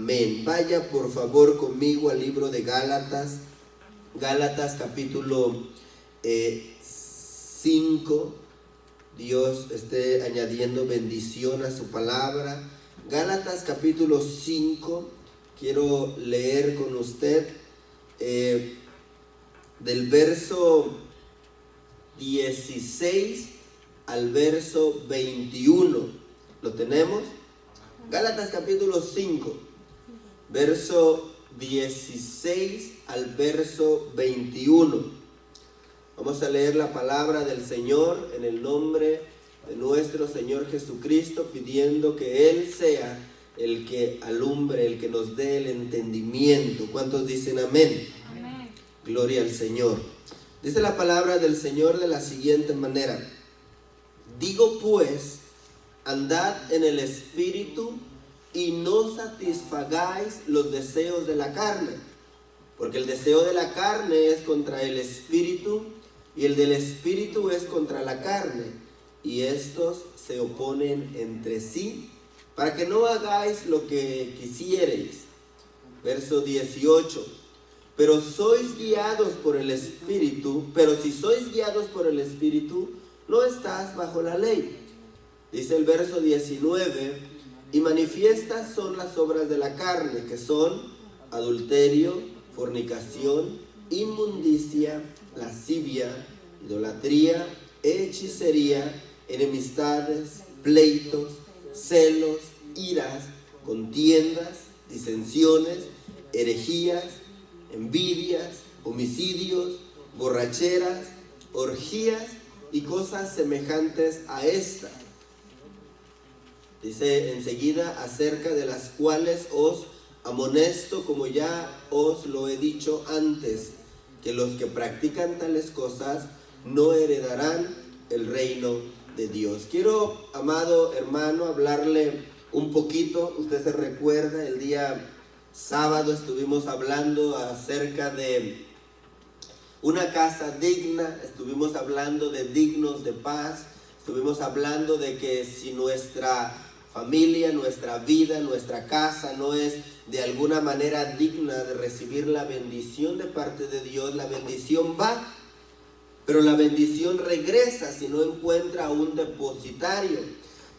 Amén. Vaya por favor conmigo al libro de Gálatas. Gálatas capítulo 5. Dios esté añadiendo bendición a su palabra. Gálatas capítulo 5. Quiero leer con usted del verso 16 al verso 21. ¿Lo tenemos? Gálatas capítulo 5, verso 16 al verso 21. Vamos a leer la palabra del Señor en el nombre de nuestro Señor Jesucristo, pidiendo que Él sea el que alumbre, el que nos dé el entendimiento. ¿Cuántos dicen amén? Amén. Gloria al Señor. Dice la palabra del Señor de la siguiente manera: digo pues, andad en el Espíritu y no satisfagáis los deseos de la carne, porque el deseo de la carne es contra el Espíritu y el del Espíritu es contra la carne, y estos se oponen entre sí, para que no hagáis lo que quisiereis. Verso 18: pero sois guiados por el Espíritu, pero si sois guiados por el Espíritu, no estás bajo la ley. Dice el verso 19: y manifiestas son las obras de la carne, que son adulterio, fornicación, inmundicia, lascivia, idolatría, hechicería, enemistades, pleitos, celos, iras, contiendas, disensiones, herejías, envidias, homicidios, borracheras, orgías y cosas semejantes a esta. Dice enseguida: acerca de las cuales os amonesto, como ya os lo he dicho antes, que los que practican tales cosas no heredarán el reino de Dios. Quiero, amado hermano, hablarle un poquito. Usted se recuerda, el día sábado estuvimos hablando acerca de una casa digna, estuvimos hablando de dignos de paz, estuvimos hablando de que si nuestra familia, nuestra vida, nuestra casa no es de alguna manera digna de recibir la bendición de parte de Dios, la bendición va, pero la bendición regresa si no encuentra un depositario.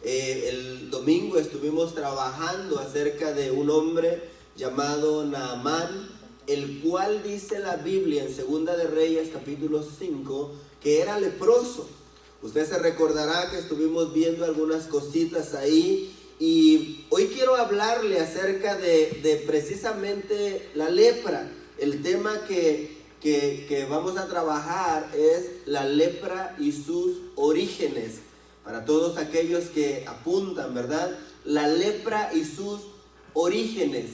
El domingo estuvimos trabajando acerca de un hombre llamado Naamán, el cual dice la Biblia en Segunda de Reyes capítulo 5 que era leproso. Usted se recordará que estuvimos viendo algunas cositas ahí, y hoy quiero hablarle acerca de precisamente la lepra. El tema que vamos a trabajar es la lepra y sus orígenes. Para todos aquellos que apuntan, ¿verdad? La lepra y sus orígenes.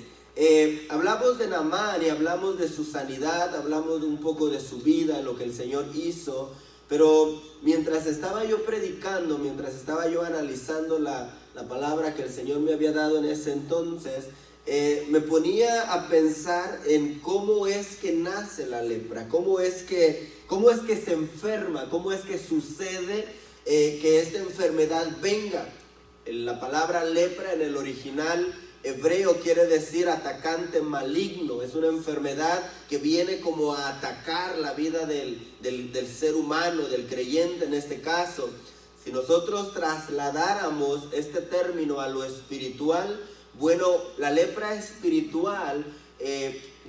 Hablamos de Naamán y hablamos de su sanidad, hablamos de un poco de su vida, lo que el Señor hizo. Pero mientras estaba yo predicando, mientras estaba yo analizando la palabra que el Señor me había dado en ese entonces, me ponía a pensar en cómo es que nace la lepra, cómo es que se enferma, cómo es que sucede que esta enfermedad venga. La palabra lepra en el original hebreo quiere decir atacante maligno. Es una enfermedad que viene como a atacar la vida del ser humano, del creyente en este caso. Si nosotros trasladáramos este término a lo espiritual, bueno, la lepra espiritual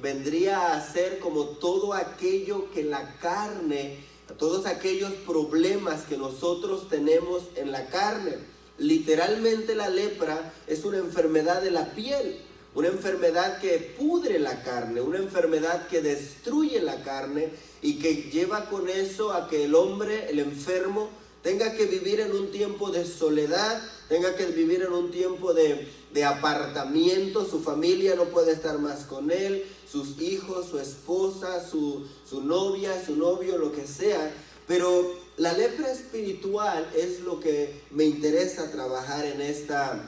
vendría a ser como todo aquello que la carne, todos aquellos problemas que nosotros tenemos en la carne. Literalmente la lepra es una enfermedad de la piel, una enfermedad que pudre la carne, una enfermedad que destruye la carne y que lleva con eso a que el hombre, el enfermo, tenga que vivir en un tiempo de soledad, tenga que vivir en un tiempo de apartamiento. Su familia no puede estar más con él, sus hijos, su esposa, su novia, su novio, lo que sea. Pero la lepra espiritual es lo que me interesa trabajar en esta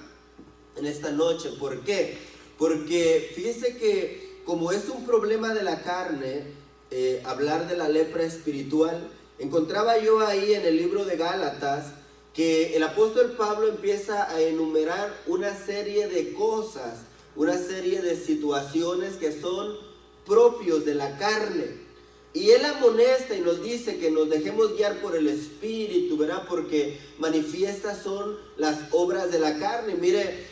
noche. ¿Por qué? Porque fíjese que como es un problema de la carne, hablar de la lepra espiritual, encontraba yo ahí en el libro de Gálatas que el apóstol Pablo empieza a enumerar una serie de cosas una serie de situaciones que son propios de la carne. Y él amonesta y nos dice que nos dejemos guiar por el Espíritu, ¿verdad? Porque manifiestas son las obras de la carne. Mire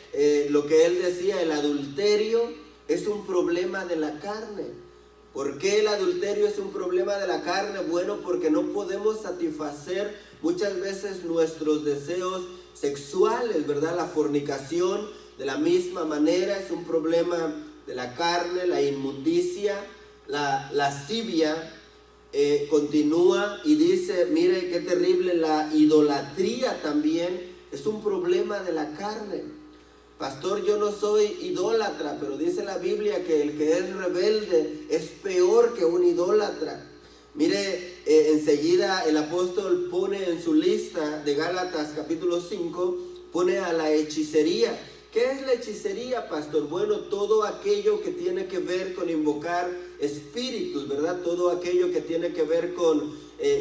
lo que él decía, el adulterio es un problema de la carne. ¿Por qué el adulterio es un problema de la carne? Bueno, porque no podemos satisfacer muchas veces nuestros deseos sexuales, ¿verdad? La fornicación de la misma manera es un problema de la carne, la inmundicia. La lascivia continúa y dice, mire qué terrible, la idolatría también es un problema de la carne. Pastor, yo no soy idólatra, pero dice la Biblia que el que es rebelde es peor que un idólatra. Mire, enseguida el apóstol pone en su lista de Gálatas capítulo 5, pone a la hechicería. ¿Qué es la hechicería, pastor? Bueno, todo aquello que tiene que ver con invocar espíritus, ¿verdad? Todo aquello que tiene que ver con,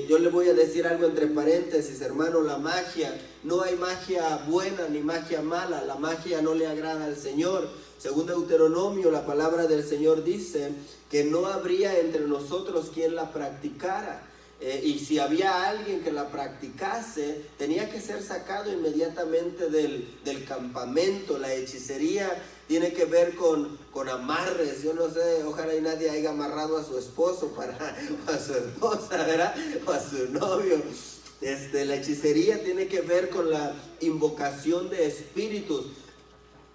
yo le voy a decir algo entre paréntesis, hermano, la magia. No hay magia buena ni magia mala, la magia no le agrada al Señor. Según Deuteronomio, la palabra del Señor dice que no habría entre nosotros quien la practicara. Y si había alguien que la practicase, tenía que ser sacado inmediatamente del campamento. La hechicería tiene que ver con amarres. Yo no sé, ojalá y nadie haya amarrado a su esposo o a su esposa, ¿verdad? O a su novio. La hechicería tiene que ver con la invocación de espíritus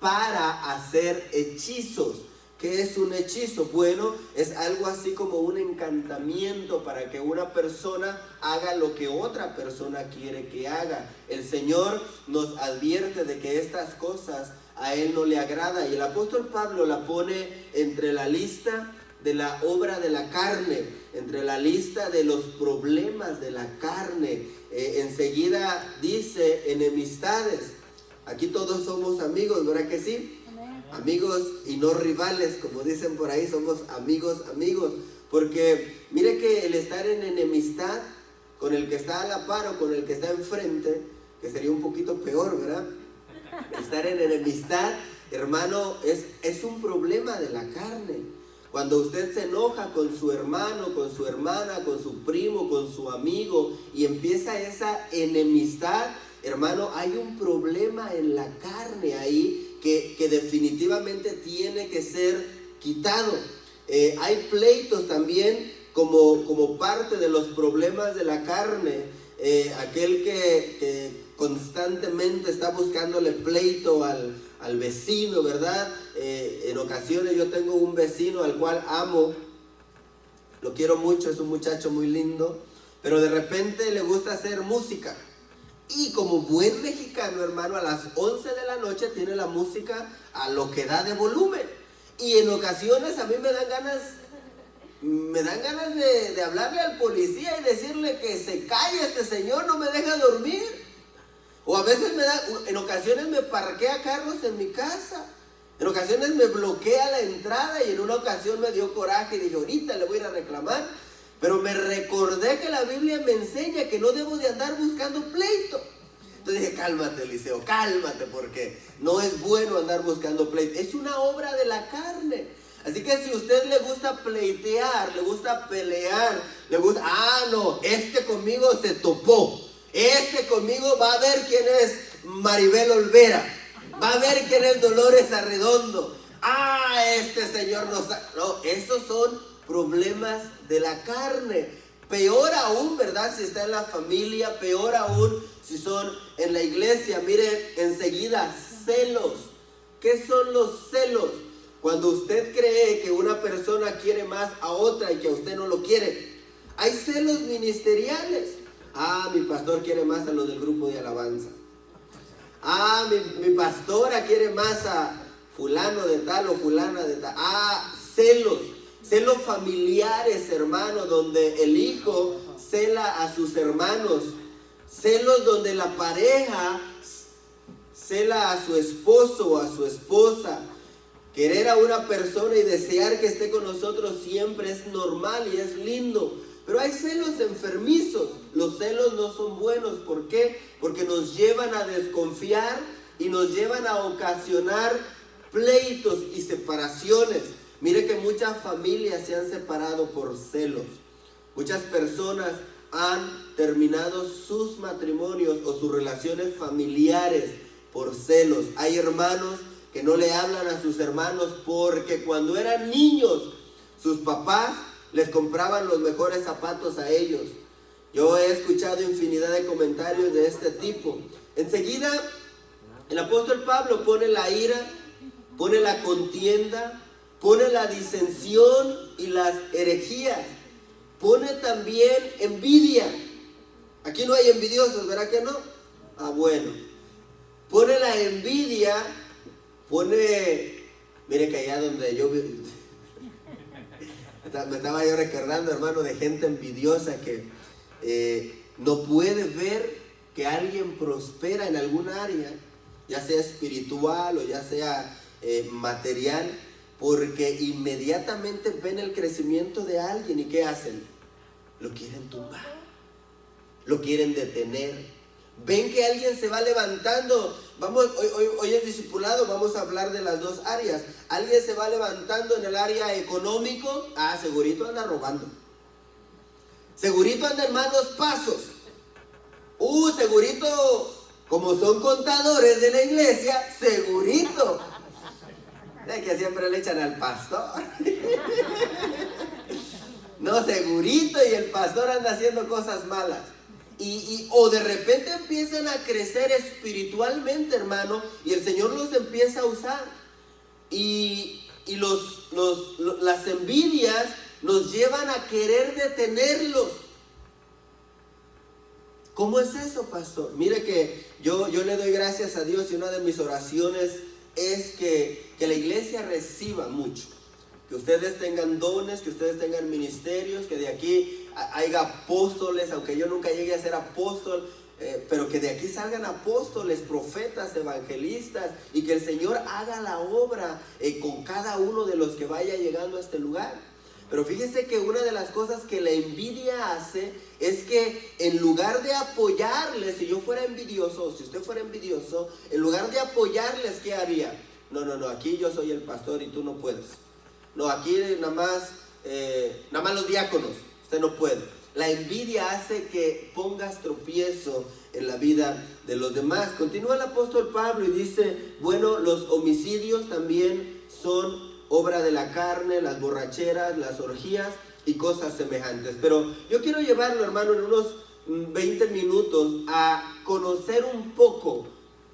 para hacer hechizos. ¿Qué es un hechizo? Bueno, es algo así como un encantamiento para que una persona haga lo que otra persona quiere que haga. El Señor nos advierte de que estas cosas a Él no le agrada. Y el apóstol Pablo la pone entre la lista de la obra de la carne, entre la lista de los problemas de la carne. Enseguida dice enemistades. Aquí todos somos amigos, ¿verdad que sí? Amigos y no rivales, como dicen por ahí, somos amigos, porque mire que el estar en enemistad con el que está a la par o con el que está enfrente, que sería un poquito peor, ¿verdad? Estar en enemistad, hermano, es un problema de la carne. Cuando usted se enoja con su hermano, con su hermana, con su primo, con su amigo y empieza esa enemistad, hermano, hay un problema en la carne ahí que definitivamente tiene que ser quitado. Hay pleitos también como parte de los problemas de la carne. Aquel que constantemente está buscándole pleito al vecino, ¿verdad? En ocasiones yo tengo un vecino al cual amo, lo quiero mucho, es un muchacho muy lindo, pero de repente le gusta hacer música. Y como buen mexicano, hermano, a las 11 de la noche tiene la música a lo que da de volumen. Y en ocasiones a mí me dan ganas de hablarle al policía y decirle que se calle, este señor no me deja dormir. O a veces en ocasiones me parquea carros en mi casa. En ocasiones me bloquea la entrada y en una ocasión me dio coraje y dije, ahorita le voy a ir a reclamar. Pero me recordé que la Biblia me enseña que no debo de andar buscando pleito. Entonces dije, cálmate, Eliseo, cálmate, porque no es bueno andar buscando pleito. Es una obra de la carne. Así que si a usted le gusta pleitear, le gusta pelear, le gusta, no, este conmigo se topó. Este conmigo va a ver quién es Maribel Olvera. Va a ver quién es Dolores Arredondo. Este señor no, esos son problemas de la carne. Peor aún, ¿verdad? Si está en la familia, peor aún si son en la iglesia. Mire, enseguida, celos. ¿Qué son los celos? Cuando usted cree que una persona quiere más a otra y que a usted no lo quiere. Hay celos ministeriales. Mi pastor quiere más a los del grupo de alabanza. Mi pastora quiere más a fulano de tal o fulana de tal. Celos familiares, hermano, donde el hijo cela a sus hermanos. Celos donde la pareja cela a su esposo o a su esposa. Querer a una persona y desear que esté con nosotros siempre es normal y es lindo. Pero hay celos enfermizos. Los celos no son buenos. ¿Por qué? Porque nos llevan a desconfiar y nos llevan a ocasionar pleitos y separaciones. Mire que muchas familias se han separado por celos. Muchas personas han terminado sus matrimonios o sus relaciones familiares por celos. Hay hermanos que no le hablan a sus hermanos porque cuando eran niños sus papás les compraban los mejores zapatos a ellos. Yo he escuchado infinidad de comentarios de este tipo. Enseguida el apóstol Pablo pone la ira, pone la contienda, pone la disensión y las herejías. Pone también envidia. Aquí no hay envidiosos, ¿verdad que no? Ah, bueno. Pone la envidia, mire que allá donde yo me estaba yo recordando, hermano, de gente envidiosa que no puede ver que alguien prospera en algún área, ya sea espiritual o ya sea material, porque inmediatamente ven el crecimiento de alguien y ¿qué hacen? Lo quieren tumbar, lo quieren detener. Ven que alguien se va levantando. Hoy es discipulado, vamos a hablar de las dos áreas. Alguien se va levantando en el área económico. Ah, segurito anda robando. Segurito anda en malos pasos. Segurito, como son contadores de la iglesia, segurito. Es que siempre le echan al pastor. No, segurito, y el pastor anda haciendo cosas malas. O de repente empiezan a crecer espiritualmente, hermano, y el Señor los empieza a usar. Y las envidias nos llevan a querer detenerlos. ¿Cómo es eso, pastor? Mire que yo le doy gracias a Dios, y una de mis oraciones es que la iglesia reciba mucho. Que ustedes tengan dones, que ustedes tengan ministerios, que de aquí haya apóstoles, aunque yo nunca llegue a ser apóstol, pero que de aquí salgan apóstoles, profetas, evangelistas, y que el Señor haga la obra con cada uno de los que vaya llegando a este lugar. Pero fíjese que una de las cosas que la envidia hace es que en lugar de apoyarles, si yo fuera envidioso, o si usted fuera envidioso, en lugar de apoyarles, ¿qué haría? No, aquí yo soy el pastor y tú no puedes. No, aquí nada más los diáconos, usted no puede. La envidia hace que pongas tropiezo en la vida de los demás. Continúa el apóstol Pablo y dice, bueno, los homicidios también son obra de la carne, las borracheras, las orgías y cosas semejantes. Pero yo quiero llevarlo, hermano, en unos 20 minutos a conocer un poco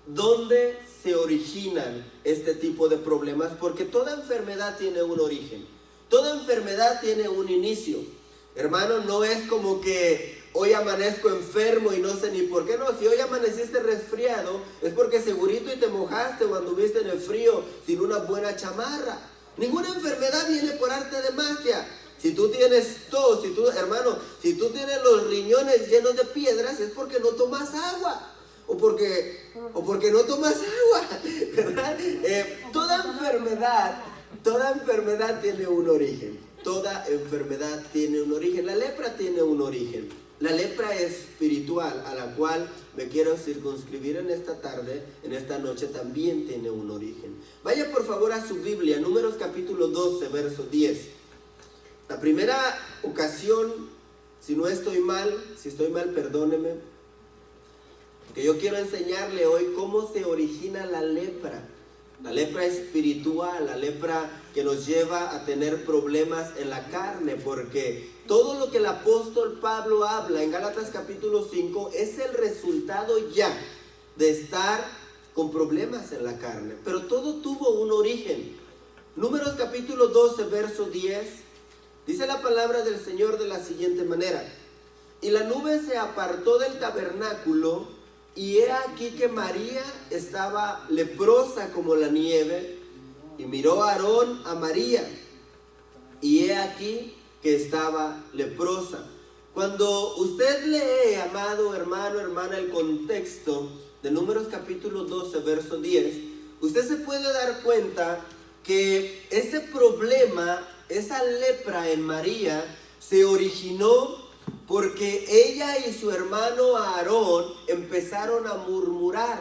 dónde se originan este tipo de problemas, porque toda enfermedad tiene un origen, toda enfermedad tiene un inicio. Hermano, no es como que hoy amanezco enfermo y no sé ni por qué. No, si hoy amaneciste resfriado es porque segurito y te mojaste o anduviste en el frío sin una buena chamarra. Ninguna enfermedad viene por arte de magia. Si tú tienes tos, hermano, si tú tienes los riñones llenos de piedras, es porque no tomas agua. O porque no tomas agua, ¿verdad? Toda enfermedad tiene un origen. Toda enfermedad tiene un origen. La lepra tiene un origen. La lepra espiritual, a la cual me quiero circunscribir en esta tarde, en esta noche, también tiene un origen. Vaya por favor a su Biblia, Números capítulo 12, verso 10. La primera ocasión, si estoy mal, perdóneme, porque yo quiero enseñarle hoy cómo se origina la lepra espiritual, la lepra que nos lleva a tener problemas en la carne, porque todo lo que el apóstol Pablo habla en Gálatas capítulo 5 es el resultado ya de estar con problemas en la carne, pero todo tuvo un origen. Números capítulo 12, verso 10, dice la palabra del Señor de la siguiente manera: y la nube se apartó del tabernáculo, y he aquí que María estaba leprosa como la nieve, y miró a Aarón a María, y he aquí que estaba leprosa. Cuando usted lee, amado hermano, hermana, el contexto de Números capítulo 12, verso 10, usted se puede dar cuenta que ese problema, esa lepra en María, se originó porque ella y su hermano Aarón empezaron a murmurar,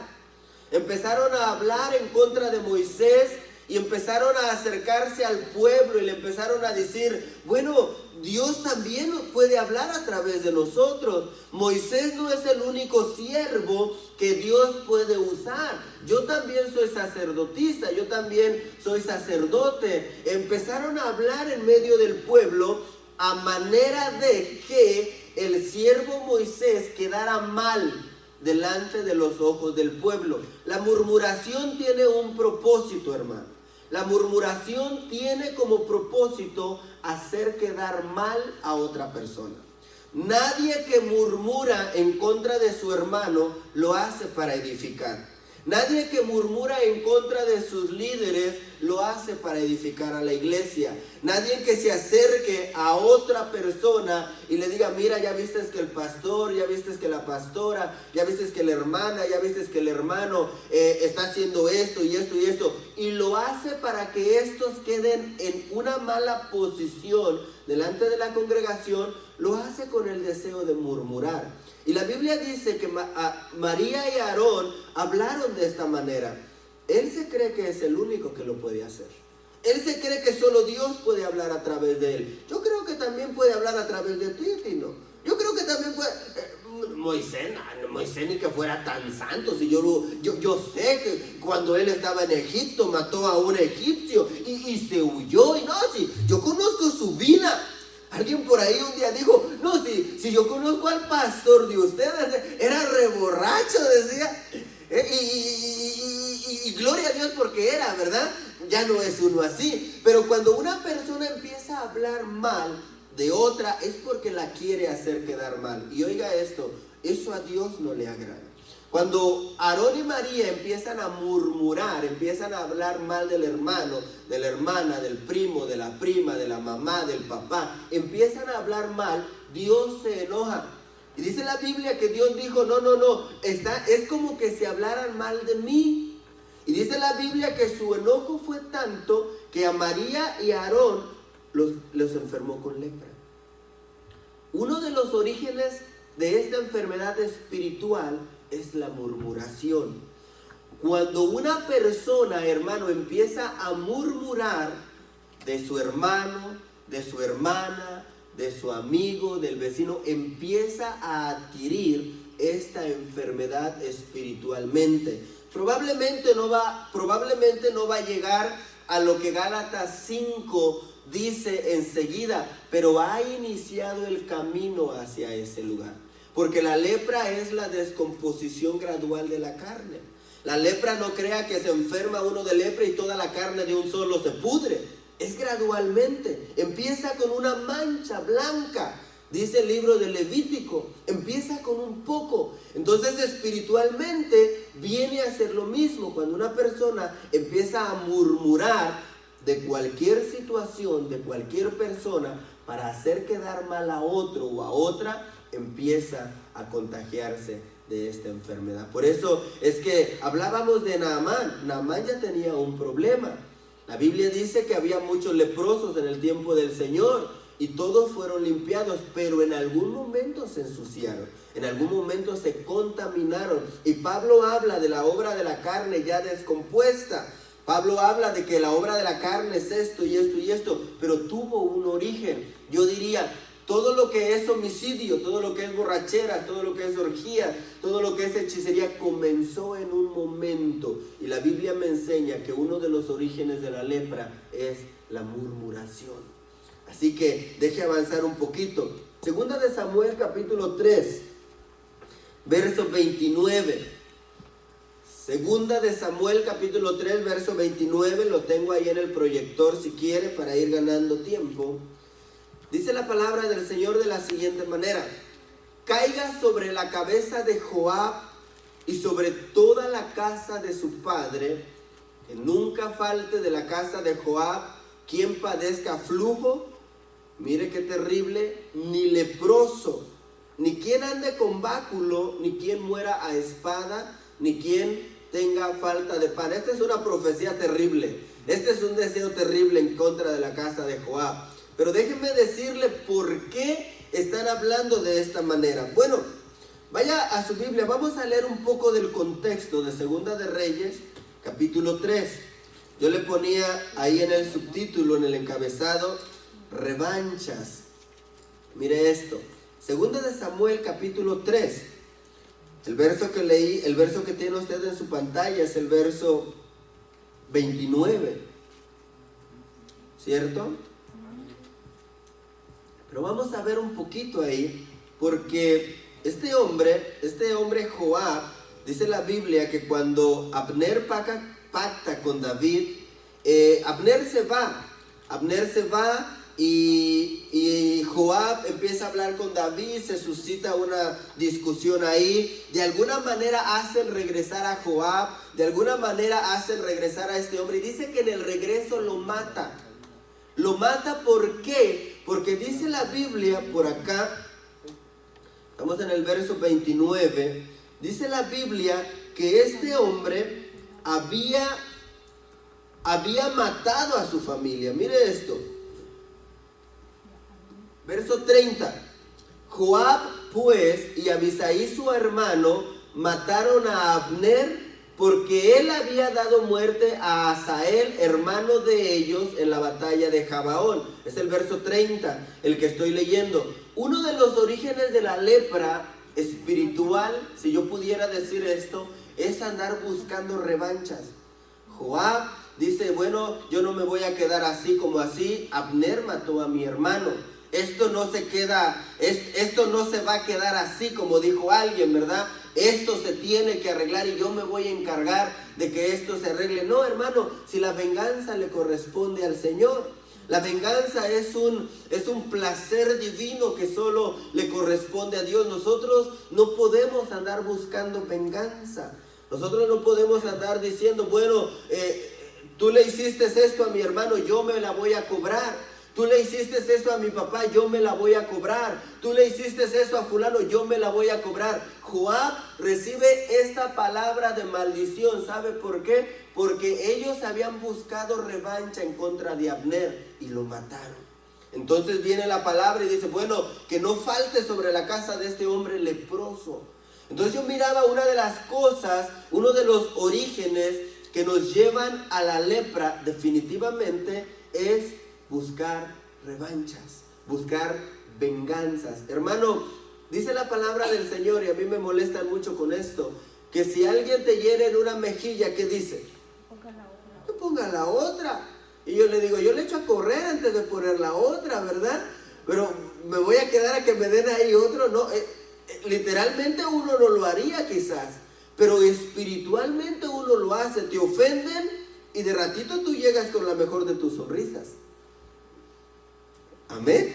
empezaron a hablar en contra de Moisés y empezaron a acercarse al pueblo y le empezaron a decir, bueno, Dios también nos puede hablar a través de nosotros. Moisés no es el único siervo que Dios puede usar. Yo también soy sacerdotisa, yo también soy sacerdote. Empezaron a hablar en medio del pueblo a manera de que el siervo Moisés quedara mal delante de los ojos del pueblo. La murmuración tiene un propósito, hermano. La murmuración tiene como propósito hacer quedar mal a otra persona. Nadie que murmura en contra de su hermano lo hace para edificar. Nadie que murmura en contra de sus líderes lo hace para edificar a la iglesia. Nadie que se acerque a otra persona y le diga, mira, ya viste que el pastor, ya viste que la pastora, ya viste que la hermana, ya viste que el hermano está haciendo esto y esto y esto. Y lo hace para que estos queden en una mala posición delante de la congregación. Lo hace con el deseo de murmurar. Y la Biblia dice que María y Aarón hablaron de esta manera. Él se cree que es el único que lo puede hacer. Él se cree que solo Dios puede hablar a través de él. Yo creo que también puede hablar a través de ti, Tino. Yo creo que también puede... Moisés ni que fuera tan santo. Si yo sé que cuando él estaba en Egipto mató a un egipcio y se huyó. Y no, si yo conozco su vida. Alguien por ahí un día dijo, no, si yo conozco al pastor de ustedes, era reborracho, decía, y gloria a Dios porque era, ¿verdad? Ya no es uno así, pero cuando una persona empieza a hablar mal de otra, es porque la quiere hacer quedar mal. Y oiga esto, eso a Dios no le agrada. Cuando Aarón y María empiezan a murmurar, empiezan a hablar mal del hermano, de la hermana, del primo, de la prima, de la mamá, del papá, empiezan a hablar mal, Dios se enoja. Y dice la Biblia que Dios dijo, no, es como que se hablaran mal de mí. Y dice la Biblia que su enojo fue tanto que a María y a Aarón los enfermó con lepra. Uno de los orígenes de esta enfermedad espiritual es la murmuración. Cuando una persona, hermano, empieza a murmurar de su hermano, de su hermana, de su amigo, del vecino, empieza a adquirir esta enfermedad espiritualmente. Probablemente no va a llegar a lo que Gálatas 5 dice enseguida, pero ha iniciado el camino hacia ese lugar. Porque la lepra es la descomposición gradual de la carne. La lepra, no crea que se enferma uno de lepra y toda la carne de un solo se pudre. Es gradualmente. Empieza con una mancha blanca, dice el libro de Levítico. Empieza con un poco. Entonces espiritualmente viene a ser lo mismo. Cuando una persona empieza a murmurar de cualquier situación, de cualquier persona, para hacer quedar mal a otro o a otra, empieza a contagiarse de esta enfermedad. Por eso es que hablábamos de Naamán. Naamán ya tenía un problema. La Biblia dice que había muchos leprosos en el tiempo del Señor y todos fueron limpiados, pero en algún momento se ensuciaron, en algún momento se contaminaron. Y Pablo habla de la obra de la carne ya descompuesta. Pablo habla de que la obra de la carne es esto y esto y esto, pero tuvo un origen. Yo diría, todo lo que es homicidio, todo lo que es borrachera, todo lo que es orgía, todo lo que es hechicería, comenzó en un momento. Y la Biblia me enseña que uno de los orígenes de la lepra es la murmuración. Así que deje avanzar un poquito. Segunda de Samuel capítulo 3, verso 29. Segunda de Samuel capítulo 3, verso 29. Lo tengo ahí en el proyector si quiere para ir ganando tiempo. Dice la palabra del Señor de la siguiente manera: caiga sobre la cabeza de Joab y sobre toda la casa de su padre, que nunca falte de la casa de Joab quien padezca flujo, mire qué terrible, ni leproso, ni quien ande con báculo, ni quien muera a espada, ni quien tenga falta de pan. Esta es una profecía terrible, este es un deseo terrible en contra de la casa de Joab. Pero déjenme decirle por qué están hablando de esta manera. Bueno, vaya a su Biblia, vamos a leer un poco del contexto de Segunda de Reyes, capítulo 3. Yo le ponía ahí en el subtítulo, en el encabezado, revanchas. Mire esto, Segunda de Samuel capítulo 3. El verso que leí, el verso que tiene usted en su pantalla es el verso 29. ¿Cierto? Pero vamos a ver un poquito ahí, porque este hombre Joab, dice la Biblia que cuando Abner pacta con David, Abner se va y Joab empieza a hablar con David, se suscita una discusión ahí, de alguna manera hacen regresar a Joab, de alguna manera hacen regresar a este hombre, y dice que en el regreso lo mata. Lo mata, ¿por qué? Porque dice la Biblia por acá, estamos en el verso 29, dice la Biblia que este hombre había matado a su familia. Mire esto, verso 30. Joab pues y Abisai su hermano mataron a Abner porque él había dado muerte a Asael, hermano de ellos, en la batalla de Gabaón. Es el verso 30, el que estoy leyendo. Uno de los orígenes de la lepra espiritual, si yo pudiera decir esto, es andar buscando revanchas. Joab dice, bueno, yo no me voy a quedar así como así. Abner mató a mi hermano. Esto no se va a quedar así como dijo alguien, ¿verdad? Esto se tiene que arreglar y yo me voy a encargar de que esto se arregle. No, hermano, si la venganza le corresponde al Señor. La venganza es un placer divino que solo le corresponde a Dios. Nosotros no podemos andar buscando venganza. Nosotros no podemos andar diciendo, bueno, tú le hiciste esto a mi hermano, yo me la voy a cobrar. Tú le hiciste eso a mi papá, yo me la voy a cobrar. Tú le hiciste eso a fulano, yo me la voy a cobrar. Joab recibe esta palabra de maldición. ¿Sabe por qué? Porque ellos habían buscado revancha en contra de Abner y lo mataron. Entonces viene la palabra y dice, bueno, que no falte sobre la casa de este hombre leproso. Entonces yo miraba una de las cosas, uno de los orígenes que nos llevan a la lepra definitivamente es buscar revanchas, buscar venganzas. Hermano, dice la palabra del Señor, y a mí me molestan mucho con esto, que si alguien te hiere en una mejilla, ¿qué dice? Que ponga la otra. Y yo le digo, yo le echo a correr antes de poner la otra, ¿verdad? Pero me voy a quedar a que me den ahí otro. No, literalmente uno no lo haría quizás, pero espiritualmente uno lo hace. Te ofenden y de ratito tú llegas con la mejor de tus sonrisas. Amén.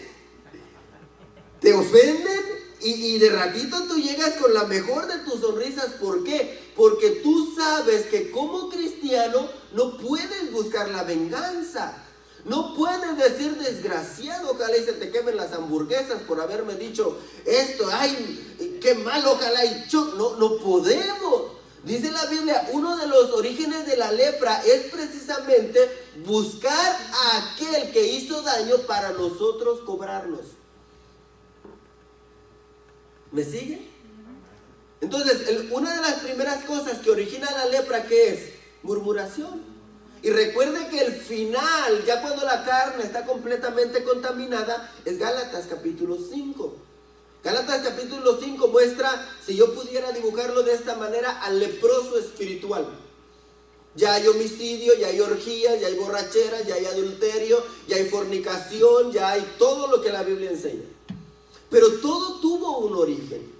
Te ofenden y de ratito tú llegas con la mejor de tus sonrisas. ¿Por qué? Porque tú sabes que como cristiano no puedes buscar la venganza. No puedes decir desgraciado, ojalá y se te quemen las hamburguesas por haberme dicho esto. Ay, qué mal, ojalá y no podemos. Dice la Biblia, uno de los orígenes de la lepra es precisamente buscar a aquel que hizo daño para nosotros cobrarnos. ¿Me sigue? Entonces, una de las primeras cosas que origina la lepra, ¿qué es? Murmuración. Y recuerde que el final, ya cuando la carne está completamente contaminada, es Gálatas capítulo 5. Gálatas capítulo 5 muestra, si yo pudiera dibujarlo de esta manera, al leproso espiritual. Ya hay homicidio, ya hay orgías, ya hay borracheras, ya hay adulterio, ya hay fornicación, ya hay todo lo que la Biblia enseña. Pero todo tuvo un origen.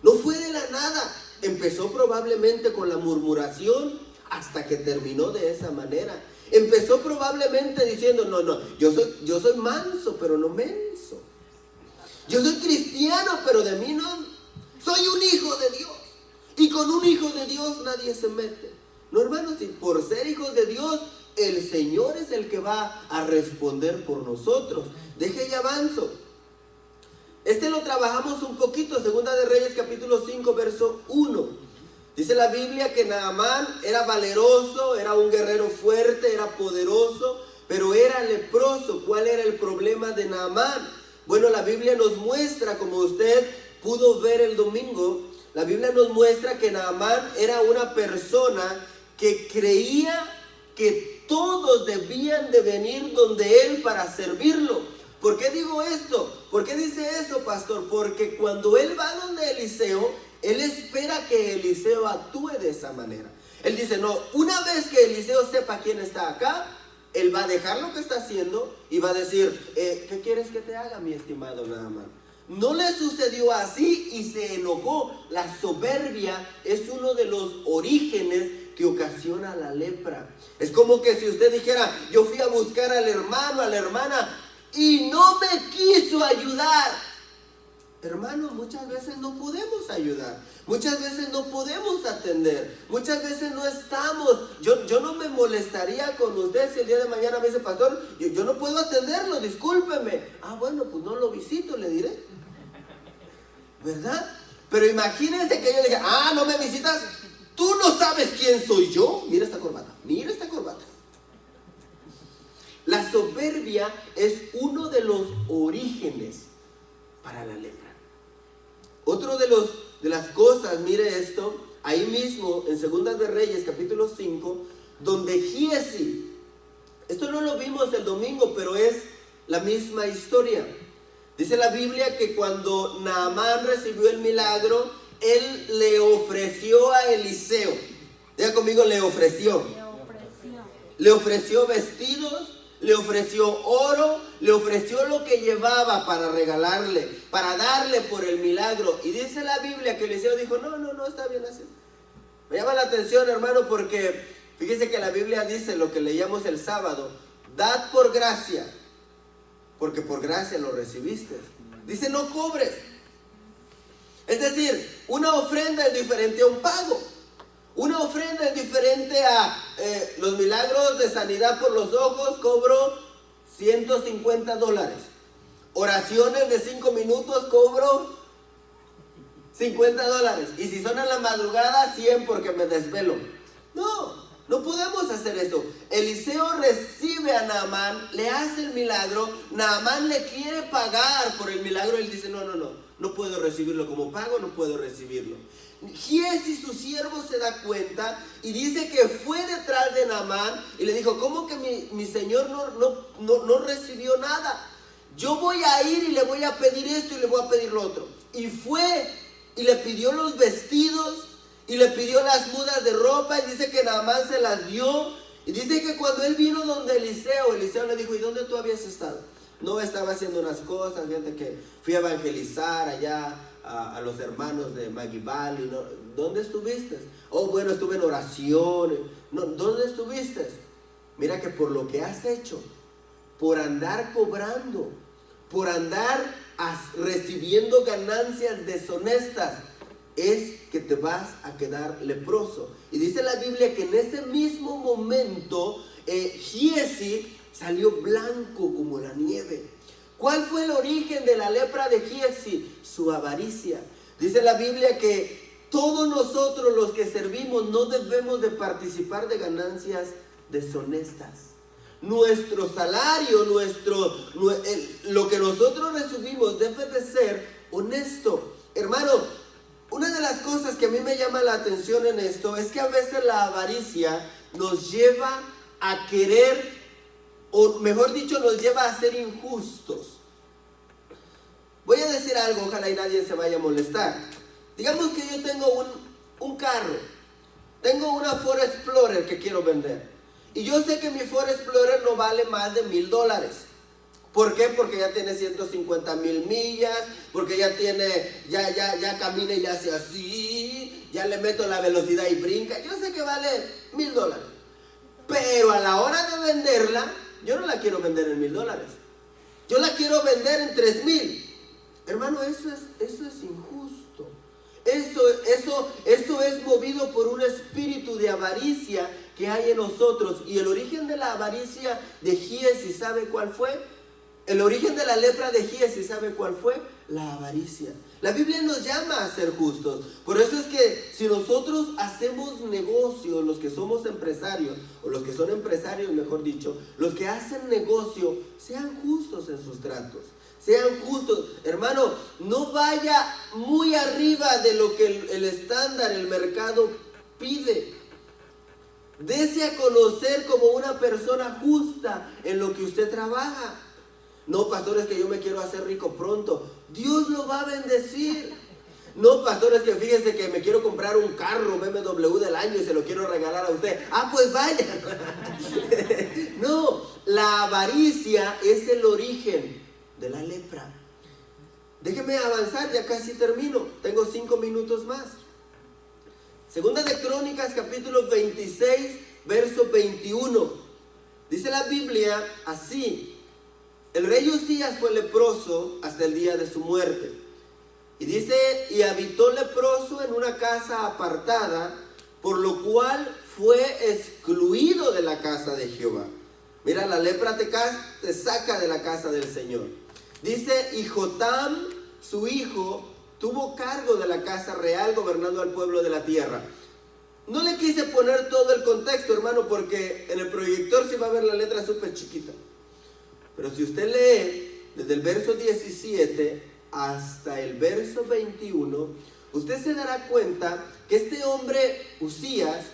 No fue de la nada. Empezó probablemente con la murmuración hasta que terminó de esa manera. Empezó probablemente diciendo, no, yo soy manso, pero no menso. Yo soy cristiano, pero de mí no. Soy un hijo de Dios. Y con un hijo de Dios nadie se mete. No, hermanos, si por ser hijos de Dios, el Señor es el que va a responder por nosotros. Deje y avanzo. Lo trabajamos un poquito, Segunda de Reyes capítulo 5, verso 1. Dice la Biblia que Naamán era valeroso, era un guerrero fuerte, era poderoso, pero era leproso. ¿Cuál era el problema de Naamán? Bueno, la Biblia nos muestra, como usted pudo ver el domingo, la Biblia nos muestra que Naamán era una persona que creía que todos debían de venir donde él para servirlo. ¿Por qué digo esto? ¿Por qué dice eso, pastor? Porque cuando él va donde Eliseo, él espera que Eliseo actúe de esa manera. Él dice, no, una vez que Eliseo sepa quién está acá, él va a dejar lo que está haciendo y va a decir, ¿qué quieres que te haga, mi estimado Naamán? No le sucedió así y se enojó. La soberbia es uno de los orígenes que ocasiona la lepra. Es como que si usted dijera, yo fui a buscar al hermano, a la hermana, y no me quiso ayudar. Hermano, muchas veces no podemos ayudar, muchas veces no podemos atender, muchas veces no estamos. Yo no me molestaría con usted si el día de mañana me dice, pastor, yo no puedo atenderlo, discúlpeme. Ah, bueno, pues no lo visito, le diré, ¿verdad? Pero imagínense que yo le diga, no me visitas, tú no sabes quién soy yo. Mira esta corbata, mira esta corbata. La soberbia es uno de los orígenes para la lepra. Otro de las cosas, mire esto, ahí mismo en Segunda de Reyes, capítulo 5, donde Giezi, esto no lo vimos el domingo, pero es la misma historia. Dice la Biblia que cuando Naamán recibió el milagro, él le ofreció a Eliseo. Diga conmigo, le ofreció. Le ofreció vestidos, le ofreció oro, le ofreció lo que llevaba para regalarle, para darle por el milagro. Y dice la Biblia que Eliseo dijo, no, está bien así. Me llama la atención, hermano, porque fíjese que la Biblia dice lo que leíamos el sábado, dad por gracia, porque por gracia lo recibiste. Dice, no cobres. Es decir, una ofrenda es diferente a un pago. Una ofrenda es diferente a los milagros de sanidad por los ojos, cobro $150. Oraciones de 5 minutos, cobro $50. Y si son en la madrugada, 100 porque me desvelo. No podemos hacer eso. Eliseo recibe a Naamán, le hace el milagro, Naamán le quiere pagar por el milagro, él dice, no puedo recibirlo como pago, no puedo recibirlo. Giezi, su siervo, se da cuenta y dice que fue detrás de Naamán y le dijo, ¿cómo que mi señor no recibió nada? Yo voy a ir y le voy a pedir esto y le voy a pedir lo otro. Y fue y le pidió los vestidos y le pidió las mudas de ropa y dice que Naamán se las dio. Y dice que cuando él vino donde Eliseo le dijo, ¿y dónde tú habías estado? No, estaba haciendo unas cosas, fíjate que fui a evangelizar allá a los hermanos de Magibali. ¿Dónde estuviste? Oh, bueno, estuve en oración. No, ¿dónde estuviste? Mira que por lo que has hecho, por andar cobrando, por andar recibiendo ganancias deshonestas, es que te vas a quedar leproso. Y dice la Biblia que en ese mismo momento Giezi salió blanco como la nieve. ¿Cuál fue el origen de la lepra de Giezi? Su avaricia. Dice la Biblia que todos nosotros los que servimos no debemos de participar de ganancias deshonestas. Nuestro salario, lo que nosotros recibimos debe de ser honesto. Hermano, una de las cosas que a mí me llama la atención en esto es que a veces la avaricia nos lleva a querer, o mejor dicho, nos lleva a ser injustos. Voy a decir algo, ojalá y nadie se vaya a molestar. Digamos que yo tengo un carro, tengo una Ford Explorer que quiero vender. Y yo sé que mi Ford Explorer no vale más de $1,000. ¿Por qué? Porque ya tiene 150,000 millas, porque ya camina y le hace así, ya le meto la velocidad y brinca. Yo sé que vale $1,000. Pero a la hora de venderla, yo no la quiero vender en $1,000. Yo la quiero vender en 3,000. Hermano, eso es injusto. Eso es movido por un espíritu de avaricia que hay en nosotros. Y el origen de la avaricia de Giezi, ¿sabe cuál fue? El origen de la lepra de Giezi, ¿sabe cuál fue? La avaricia. La Biblia nos llama a ser justos. Por eso es que si nosotros hacemos negocio, los que somos empresarios, o los que son empresarios, mejor dicho, los que hacen negocio, sean justos en sus tratos. Sean justos. Hermano, no vaya muy arriba de lo que el estándar, el mercado pide. Dese a conocer como una persona justa en lo que usted trabaja. No, pastor, es que yo me quiero hacer rico pronto. Dios lo va a bendecir. No, pastor, es que fíjese que me quiero comprar un carro BMW del año y se lo quiero regalar a usted. Ah, pues vaya. No, la avaricia es el origen de la lepra. Déjeme avanzar, ya casi termino. Tengo 5 minutos más. Segunda de Crónicas, capítulo 26, verso 21. Dice la Biblia así: el rey Uzías fue leproso hasta el día de su muerte. Y dice, y habitó leproso en una casa apartada, por lo cual fue excluido de la casa de Jehová. Mira, la lepra te saca de la casa del Señor. Dice, y Jotam, su hijo, tuvo cargo de la casa real, gobernando al pueblo de la tierra. No le quise poner todo el contexto, hermano, porque en el proyector se va a ver la letra súper chiquita. Pero si usted lee desde el verso 17 hasta el verso 21, usted se dará cuenta que este hombre, Uzías,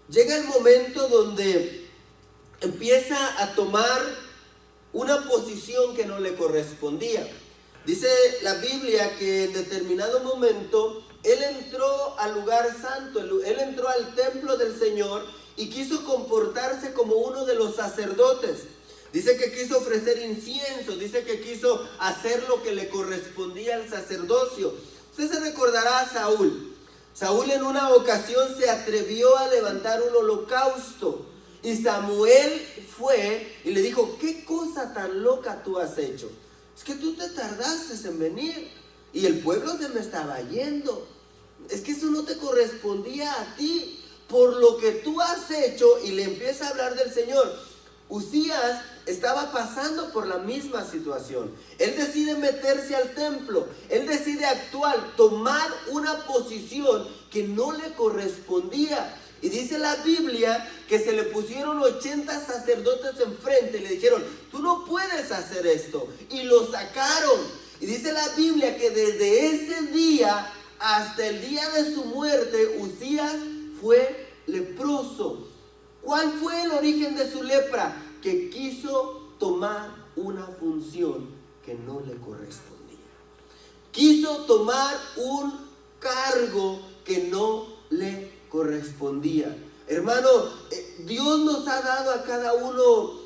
llega el momento donde empieza a tomar una posición que no le correspondía. Dice la Biblia que en determinado momento él entró al lugar santo, él entró al templo del Señor y quiso comportarse como uno de los sacerdotes. Dice que quiso ofrecer incienso, dice que quiso hacer lo que le correspondía al sacerdocio. Usted se recordará a Saúl. Saúl en una ocasión se atrevió a levantar un holocausto. Y Samuel fue y le dijo, ¿qué cosa tan loca tú has hecho? Es que tú te tardaste en venir y el pueblo se me estaba yendo. Es que eso no te correspondía a ti por lo que tú has hecho. Y le empieza a hablar del Señor. Uzías estaba pasando por la misma situación. Él decide meterse al templo. Él decide actuar, tomar una posición que no le correspondía. Y dice la Biblia que se le pusieron 80 sacerdotes enfrente y le dijeron, tú no puedes hacer esto. Y lo sacaron. Y dice la Biblia que desde ese día hasta el día de su muerte, Uzías fue leproso. ¿Cuál fue el origen de su lepra? Que quiso tomar una función que no le correspondía. Quiso tomar un cargo que no le correspondía. Hermano, Dios nos ha dado a cada uno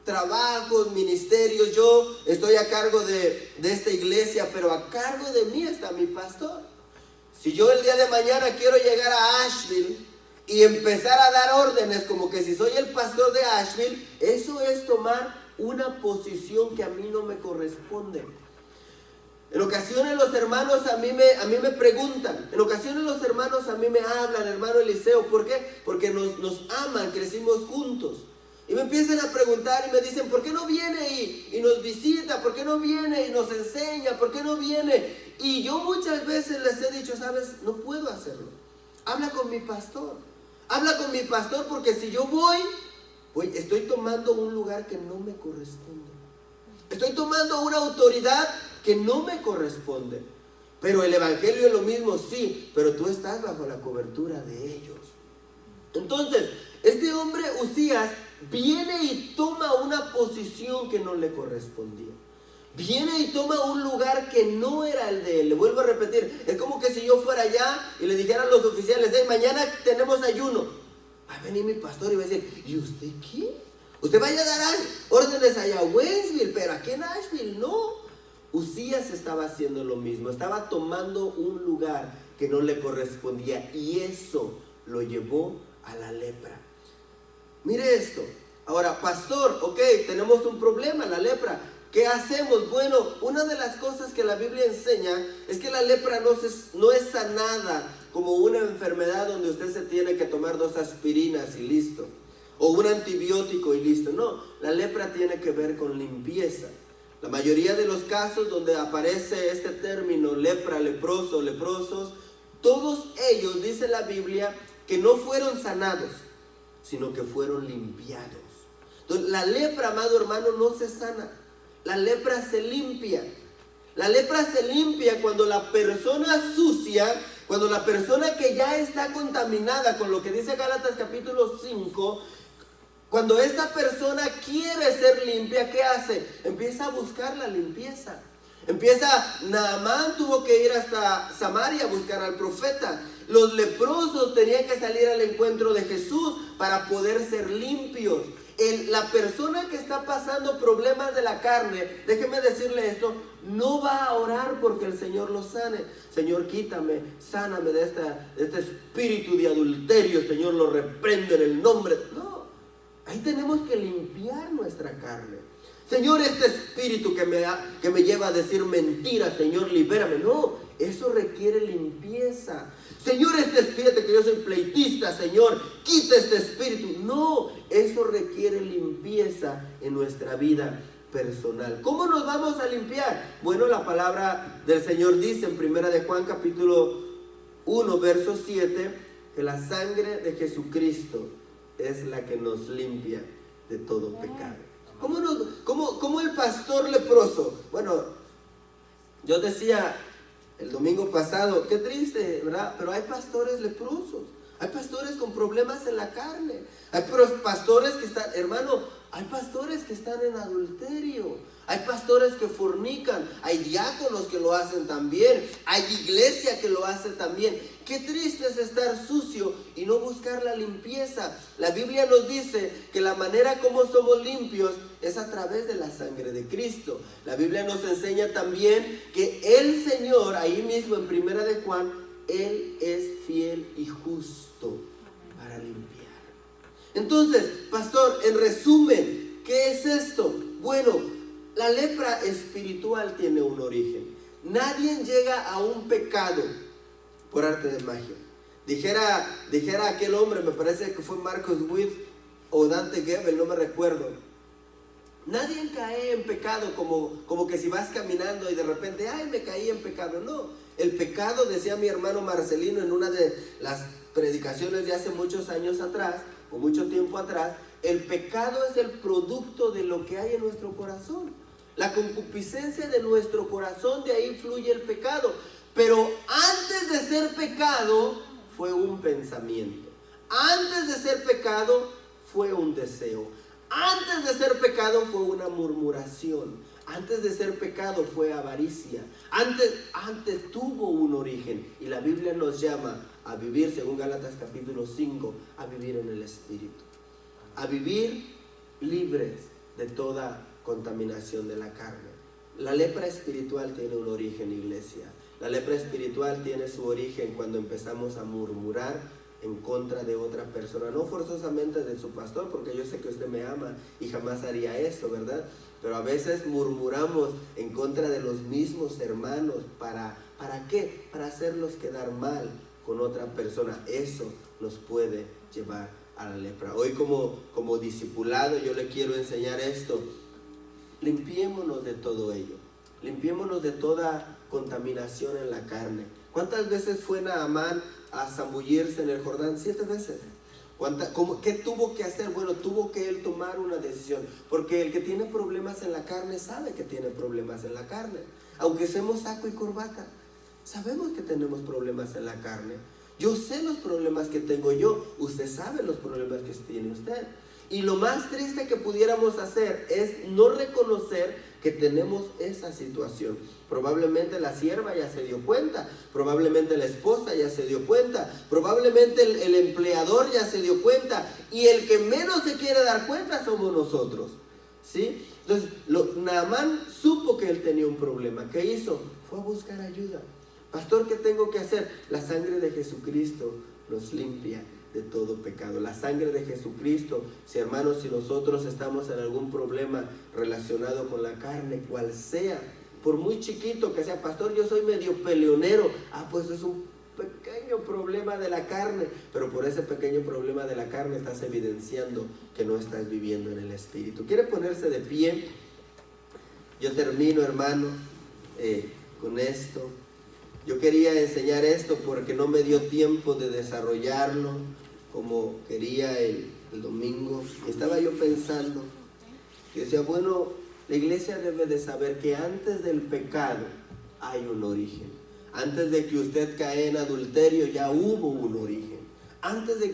trabajos, ministerios. Yo estoy a cargo de esta iglesia, pero a cargo de mí está mi pastor. Si yo el día de mañana quiero llegar a Asheville y empezar a dar órdenes como que si soy el pastor de Asheville, eso es tomar una posición que a mí no me corresponde. En ocasiones los hermanos a mí me preguntan, en ocasiones los hermanos a mí me hablan, hermano Eliseo, ¿por qué? Porque nos aman, crecimos juntos. Y me empiezan a preguntar y me dicen, ¿por qué no viene y nos visita? ¿Por qué no viene y nos enseña? ¿Por qué no viene? Y yo muchas veces les he dicho, ¿sabes? No puedo hacerlo. Habla con mi pastor. Habla con mi pastor, porque si yo voy, estoy tomando un lugar que no me corresponde. Estoy tomando una autoridad que no me corresponde. Pero el evangelio es lo mismo, sí, pero tú estás bajo la cobertura de ellos. Entonces, este hombre Uzías viene y toma una posición que no le correspondía. Viene y toma un lugar que no era el de él. Le vuelvo a repetir, es como que si yo fuera allá y le dijeran a los oficiales, mañana tenemos ayuno. Va a venir mi pastor y va a decir, ¿y usted qué? Usted vaya a dar órdenes allá a Westville, pero aquí en Asheville no. Uzías estaba haciendo lo mismo, estaba tomando un lugar que no le correspondía y eso lo llevó a la lepra. Mire esto. Ahora, pastor, ok, tenemos un problema, la lepra. ¿Qué hacemos? Bueno, una de las cosas que la Biblia enseña es que la lepra no es sanada como una enfermedad donde usted se tiene que tomar 2 aspirinas y listo. O un antibiótico y listo. No, la lepra tiene que ver con limpieza. La mayoría de los casos donde aparece este término lepra, leproso, leprosos, todos ellos, dice la Biblia, que no fueron sanados, sino que fueron limpiados. Entonces, la lepra, amado hermano, no se sana. La lepra se limpia. La lepra se limpia cuando la persona sucia Cuando la persona que ya está contaminada con lo que dice Gálatas capítulo 5, cuando esta persona quiere ser limpia, ¿qué hace? Empieza a buscar la limpieza. Naamán tuvo que ir hasta Samaria a buscar al profeta. Los leprosos tenían que salir al encuentro de Jesús para poder ser limpios. La persona que está pasando problemas de la carne, déjeme decirle esto, no va a orar porque el Señor lo sane. Señor, quítame, sáname de este espíritu de adulterio. Señor, lo reprendo en el nombre. No, ahí tenemos que limpiar nuestra carne. Señor, este espíritu que me lleva a decir mentiras, Señor, libérame. No, eso requiere limpieza. Señor, fíjate que yo soy pleitista, Señor, quita este espíritu. No, eso requiere limpieza en nuestra vida personal. ¿Cómo nos vamos a limpiar? Bueno, la palabra del Señor dice en 1 de Juan capítulo 1, verso 7, que la sangre de Jesucristo es la que nos limpia de todo pecado. ¿Cómo el pastor leproso? Bueno, yo decía el domingo pasado, qué triste, ¿verdad? Pero hay pastores leprosos, hay pastores con problemas en la carne, hay pastores que están, hermano, hay pastores que están en adulterio, hay pastores que fornican, hay diáconos que lo hacen también, hay iglesia que lo hace también. Qué triste es estar sucio y no buscar la limpieza. La Biblia nos dice que la manera como somos limpios es a través de la sangre de Cristo. La Biblia nos enseña también que el Señor, ahí mismo en 1 de Juan, Él es fiel y justo para limpiar. Entonces, pastor, en resumen, ¿qué es esto? Bueno, la lepra espiritual tiene un origen. Nadie llega a un pecado por arte de magia. Dijera aquel hombre, me parece que fue Marcus Witt o Dante Gebel, no me recuerdo. Nadie cae en pecado como que si vas caminando y de repente, ay, me caí en pecado. No, el pecado, decía mi hermano Marcelino en una de las predicaciones de hace muchos años atrás, o mucho tiempo atrás, el pecado es el producto de lo que hay en nuestro corazón. La concupiscencia de nuestro corazón, de ahí fluye el pecado. Pero antes de ser pecado, fue un pensamiento. Antes de ser pecado, fue un deseo. Antes de ser pecado, fue una murmuración. Antes de ser pecado, fue avaricia. Antes tuvo un origen. Y la Biblia nos llama a vivir, según Gálatas capítulo 5, a vivir en el Espíritu. A vivir libres de toda contaminación de la carne. La lepra espiritual tiene un origen, iglesia. La lepra espiritual tiene su origen cuando empezamos a murmurar en contra de otra persona, no forzosamente de su pastor, porque yo sé que usted me ama y jamás haría eso, ¿verdad? Pero a veces murmuramos en contra de los mismos hermanos. ¿Para qué? Para hacerlos quedar mal con otra persona. Eso nos puede llevar a la lepra. Hoy como discipulado yo le quiero enseñar esto. Limpiémonos de todo ello. Limpiémonos de toda contaminación en la carne. ¿Cuántas veces fue Naamán a zambullirse en el Jordán? 7 veces. ¿Qué tuvo que hacer? Bueno, tuvo que él tomar una decisión. Porque el que tiene problemas en la carne sabe que tiene problemas en la carne. Aunque seamos saco y corbata, sabemos que tenemos problemas en la carne. Yo sé los problemas que tengo yo. Usted sabe los problemas que tiene usted. Y lo más triste que pudiéramos hacer es no reconocer que tenemos esa situación. Probablemente la sierva ya se dio cuenta, probablemente la esposa ya se dio cuenta, probablemente el empleador ya se dio cuenta, y el que menos se quiere dar cuenta somos nosotros, ¿sí? Entonces, Naamán supo que él tenía un problema. ¿Qué hizo? Fue a buscar ayuda. Pastor, ¿qué tengo que hacer? La sangre de Jesucristo nos limpia de todo pecado. La sangre de Jesucristo, si hermanos, si nosotros estamos en algún problema relacionado con la carne, cual sea, por muy chiquito que sea, pastor, yo soy medio peleonero, pues es un pequeño problema de la carne, pero por ese pequeño problema de la carne estás evidenciando que no estás viviendo en el Espíritu. ¿Quiere ponerse de pie? Yo termino, hermano, con esto. Yo quería enseñar esto porque no me dio tiempo de desarrollarlo como quería el domingo. Estaba yo pensando, y decía, bueno, la iglesia debe de saber que antes del pecado hay un origen. Antes de que usted cae en adulterio ya hubo un origen. Antes de